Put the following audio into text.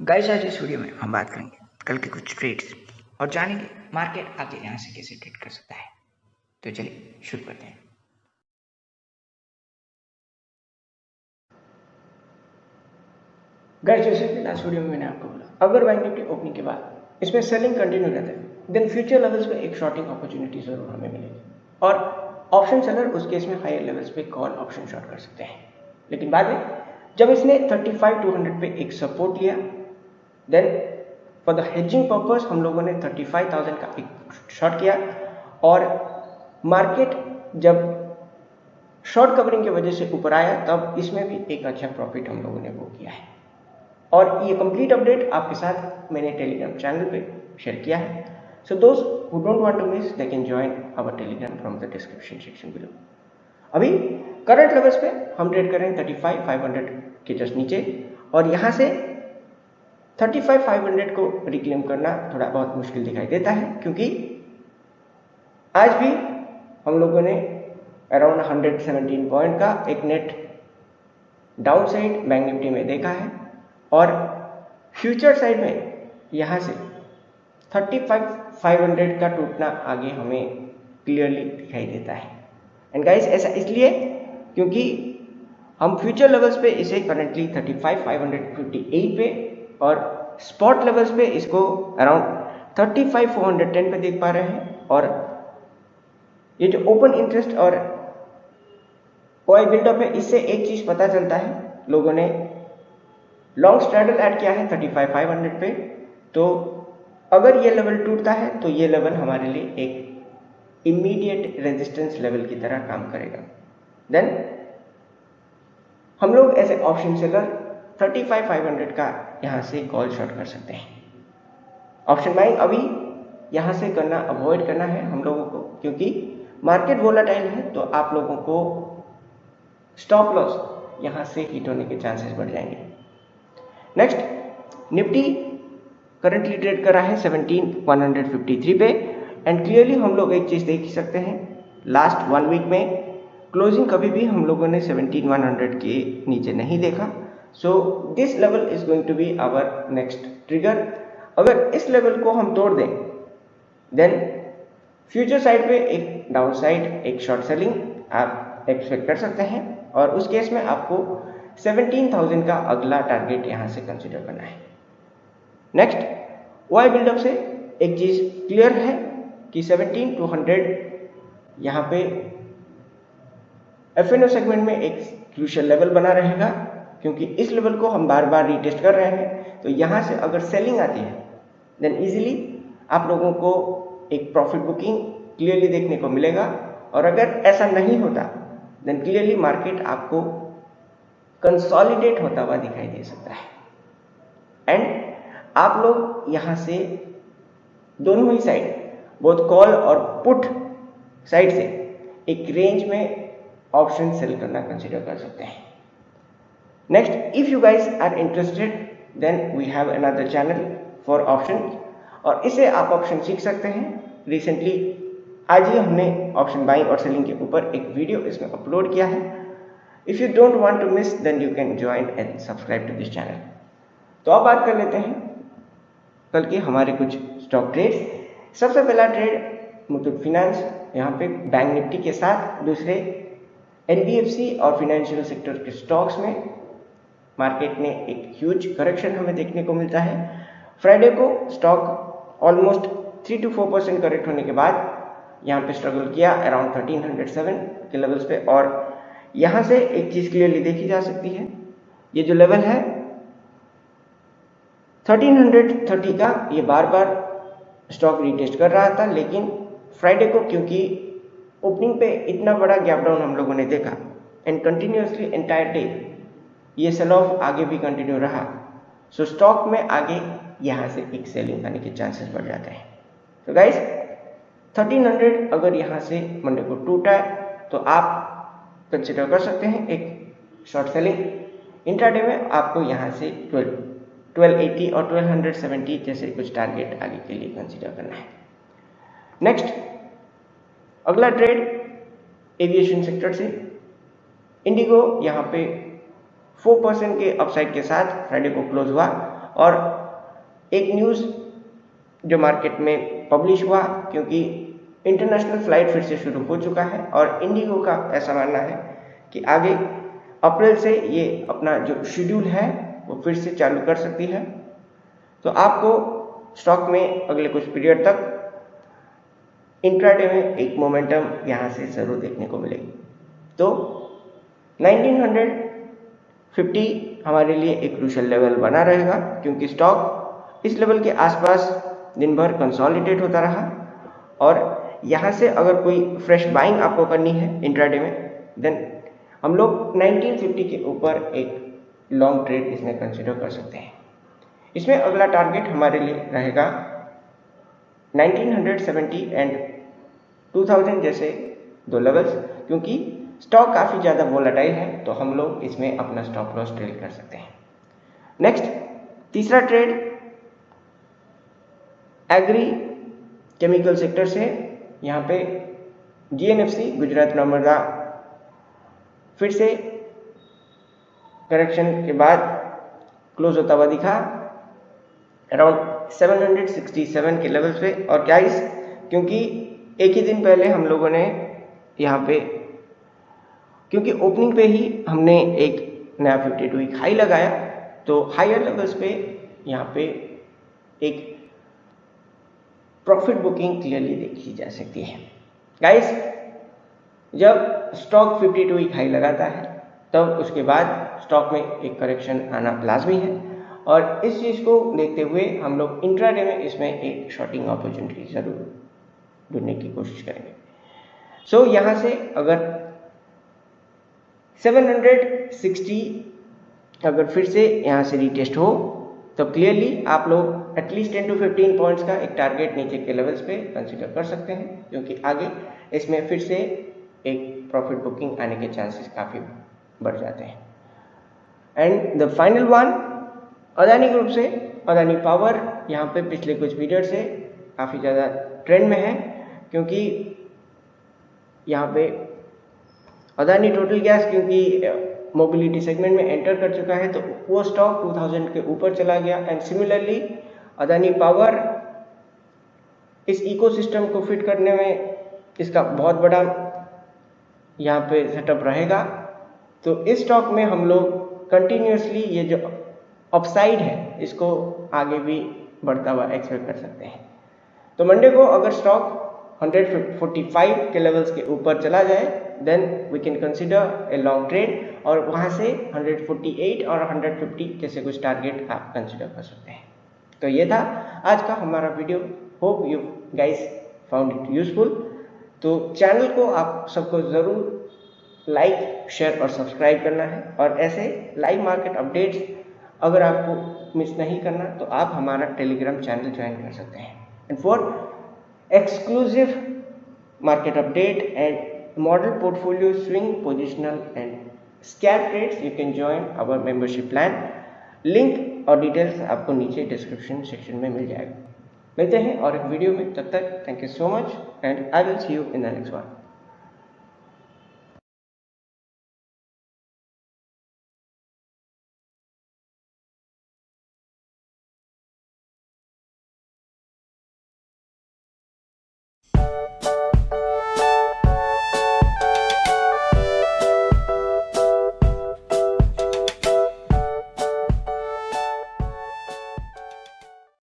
Guys आज इस video में हम बात करेंगे कल के कुछ ट्रेड्स और जानेंगे मार्केट आगे यहाँ से कैसे ट्रेड कर सकता है। तो चलिए शुरू करते हैं। गाइस जैसे कि लास्ट वीडियो में मैंने आपको बोला, अगर बैंक निफ्टी ओपनिंग के बाद इसमें सेलिंग कंटिन्यू रहता है देन फ्यूचर लेवल्स पे एक शॉर्टिंग अपॉर्चुनिटी जरूर हमें मिलेगी और ऑप्शन सेलर उस केस में हायर लेवल्स पे कॉल ऑप्शन शॉर्ट कर सकते हैं। लेकिन बाद में जब इसने 35,200 पे एक सपोर्ट लिया then for the hedging purpose हम लोगों ने 35,000 का एक शॉर्ट किया और मार्केट जब शॉर्ट कवरिंग की वजह से ऊपर आया तब इसमें भी एक अच्छा प्रॉफिट हम लोगों ने वो किया है। और ये कंप्लीट अपडेट आपके साथ मैंने टेलीग्राम चैनल पे शेयर किया है। सो दोस्त who don't want to miss they can join our Telegram from the description section below. अभी करंट लेवल्स पे हम ट्रेड कर रहे हैं 35,500 के जस्ट नीचे और यहाँ से 35,500 को रिक्लेम करना थोड़ा बहुत मुश्किल दिखाई देता है क्योंकि आज भी हम लोगों ने अराउंड 117 पॉइंट का एक net down side bank Nifty में देखा है और फ्यूचर साइड में यहाँ से 35,500 का टूटना आगे हमें क्लियरली दिखाई देता है। एंड गाइस ऐसा इसलिए क्योंकि हम फ्यूचर लेवल्स पे इसे करंटली 35,558 पे और स्पॉट लेवल्स पे इसको अराउंड 35,410 पे देख पा रहे हैं। और ये जो ओपन इंटरेस्ट और ओआई बिल्डअप है इससे एक चीज पता चलता है, लोगों ने लॉन्ग स्ट्रैडल ऐड किया है 35,500 पे, तो अगर ये लेवल टूटता है तो ये लेवल हमारे लिए एक इमीडिएट रेजिस्टेंस लेवल की तरह काम करेगा। देन हम लोग ऐसे ऑप्शन सेलर 35,500 का यहाँ से कॉल शॉर्ट कर सकते हैं। ऑप्शन बाइंग अभी यहाँ से करना अवॉइड करना है हम लोगों को क्योंकि मार्केट वोलाटाइल है, तो आप लोगों को स्टॉप लॉस यहाँ से हिट होने के चांसेस बढ़ जाएंगे। नेक्स्ट निफ्टी करंटली ट्रेड कर रहा है 17,153 पे एंड क्लियरली हम लोग एक चीज देख सकते हैं, लास्ट 1 वीक में क्लोजिंग कभी भी हम लोगों ने 17,100 के नीचे नहीं देखा। So this level is going to be our next trigger. अगर इस लेवल को हम तोड़ दें देन फ्यूचर साइड पे एक डाउन साइड एक शॉर्ट सेलिंग आप एक्सपेक्ट कर सकते हैं और उस केस में आपको 17,000 का अगला टारगेट यहाँ से कंसिडर करना है। नेक्स्ट ओआई बिल्डअप से एक चीज क्लियर है कि 17,200 यहाँ पे एफएनओ सेगमेंट में एक क्रूशियल लेवल बना रहेगा क्योंकि इस लेवल को हम बार बार रीटेस्ट कर रहे हैं। तो यहाँ से अगर सेलिंग आती है देन इजीली आप लोगों को एक प्रॉफिट बुकिंग क्लियरली देखने को मिलेगा और अगर ऐसा नहीं होता देन क्लियरली मार्केट आपको कंसोलिडेट होता हुआ दिखाई दे सकता है। एंड आप लोग यहाँ से दोनों ही साइड बोथ कॉल और पुट साइड से एक रेंज में ऑप्शन सेल करना कंसिडर कर सकते हैं। Next if you guys are interested then we have another channel for option और इसे आप ऑप्शन सीख सकते हैं। रिसेंटली आज ही हमने ऑप्शन बाइंग और सेलिंग के ऊपर एक वीडियो इसमें अपलोड किया है। If you don't want to miss then you can join and subscribe to this channel. तो अब बात कर लेते हैं कल के हमारे कुछ स्टॉक ट्रेड। सबसे पहला ट्रेड मुथूट फिनेंस, यहाँ पे बैंक निफ्टी के साथ दूसरे एनबीएफसी और फाइनेंशियल सेक्टर के स्टॉक्स में मार्केट ने एक ह्यूज करेक्शन हमें देखने को मिलता है। फ्राइडे को स्टॉक ऑलमोस्ट 3 to 4% करेक्ट होने के बाद यहाँ पे स्ट्रगल किया अराउंड 1307 के लेवल्स पे और यहाँ से एक चीज क्लियरली देखी जा सकती है, ये जो लेवल है 1330 का ये बार बार स्टॉक रीटेस्ट कर रहा था, लेकिन फ्राइडे को क्योंकि ओपनिंग पे इतना बड़ा गैप डाउन हम लोगों ने देखा एंड कंटिन्यूअसली एंटायर डे ये सेल ऑफ आगे भी कंटिन्यू रहा, सो स्टॉक में आगे यहाँ से एक सेलिंग आने के चांसेस बढ़ जाते हैं। तो गाइस 1300 अगर यहाँ से मंडे को टूटा है तो आप कंसिडर कर सकते हैं एक शॉर्ट सेलिंग। इंट्राडे में आपको यहाँ से 1280 और 1270 जैसे कुछ टारगेट आगे के लिए कंसिडर करना है। नेक्स्ट अगला ट्रेड एविएशन सेक्टर से इंडिगो यहाँ पे 4% के अपसाइड के साथ फ्राइडे को क्लोज हुआ और एक न्यूज़ जो मार्केट में पब्लिश हुआ, क्योंकि इंटरनेशनल फ्लाइट फिर से शुरू हो चुका है और इंडिगो का ऐसा मानना है कि आगे अप्रैल से ये अपना जो शेड्यूल है वो फिर से चालू कर सकती है। तो आपको स्टॉक में अगले कुछ पीरियड तक इंट्राडे में एक मोमेंटम यहाँ से ज़रूर देखने को मिलेगी। तो 1950 हमारे लिए एक क्रूशियल लेवल बना रहेगा, क्योंकि स्टॉक इस लेवल के आसपास दिन भर कंसोलिडेट होता रहा और यहाँ से अगर कोई फ्रेश बाइंग आपको करनी है इंट्राडे में, देन हम लोग 1950 के ऊपर एक लॉन्ग ट्रेड इसमें कंसिडर कर सकते हैं। इसमें अगला टारगेट हमारे लिए रहेगा 1970 एंड 2000 जैसे दो लेवल्स, क्योंकि स्टॉक काफ़ी ज़्यादा वोलेटाइल है तो हम लोग इसमें अपना स्टॉप लॉस ट्रेड कर सकते हैं। नेक्स्ट तीसरा ट्रेड एग्री केमिकल सेक्टर से, यहाँ पे GNFC गुजरात नर्मदा फिर से करेक्शन के बाद क्लोज होता हुआ दिखा अराउंड 767 के लेवल्स पे। और क्या इस, क्योंकि एक ही दिन पहले हम लोगों ने यहाँ पे, क्योंकि ओपनिंग पे ही हमने एक नया 52 वीक हाई लगाया, तो हायर लेवल्स पे यहाँ पे एक प्रॉफिट बुकिंग क्लियरली देखी जा सकती है। गाइस, जब स्टॉक 52 वीक हाई लगाता है तब उसके बाद स्टॉक में एक करेक्शन आना लाजमी है और इस चीज़ को देखते हुए हम लोग इंट्राडे में इसमें एक शॉर्टिंग अपॉर्चुनिटी ज़रूर ढूंढने की कोशिश करेंगे। सो यहाँ से अगर 760 अगर फिर से यहाँ से रीटेस्ट हो तो क्लियरली आप लोग एटलीस्ट 10 to 15 पॉइंट्स का एक टारगेट नीचे के लेवल्स पे कंसीडर कर सकते हैं, क्योंकि आगे इसमें फिर से एक प्रॉफिट बुकिंग आने के चांसेस काफ़ी बढ़ जाते हैं। And the final one Adani group से, अदानी पावर यहाँ पे पिछले कुछ पीरियड से काफ़ी ज़्यादा ट्रेंड में है, क्योंकि यहाँ पे अदानी टोटल गैस क्योंकि मोबिलिटी सेगमेंट में एंटर कर चुका है तो वो स्टॉक 2000 के ऊपर चला गया। एंड सिमिलरली अदानी पावर इस इकोसिस्टम को फिट करने में इसका बहुत बड़ा यहाँ पे सेटअप रहेगा। तो इस स्टॉक में हम लोग कंटिन्यूसली ये जो अपसाइड है इसको आगे भी बढ़ता हुआ एक्सपेक्ट कर सकते हैं। तो मंडे को अगर स्टॉक 145 के लेवल्स के ऊपर चला जाए then we can consider a long trade और वहाँ से 148 और 150 जैसे कुछ टारगेट आप कंसिडर कर सकते हैं। तो ये था आज का हमारा video. Hope you guys found it useful. तो चैनल को आप सबको ज़रूर लाइक, शेयर और सब्सक्राइब करना है और ऐसे लाइव मार्केट अपडेट्स अगर आपको मिस नहीं करना तो आप हमारा टेलीग्राम चैनल ज्वाइन कर सकते हैं। And for exclusive market update and model portfolio swing, positional and scalp trades, you can join our membership plan. Link और डिटेल्स आपको नीचे डिस्क्रिप्शन सेक्शन में मिल जाएगा। मिलते हैं और एक वीडियो में, तब तक thank you so much and I will see you in the next one.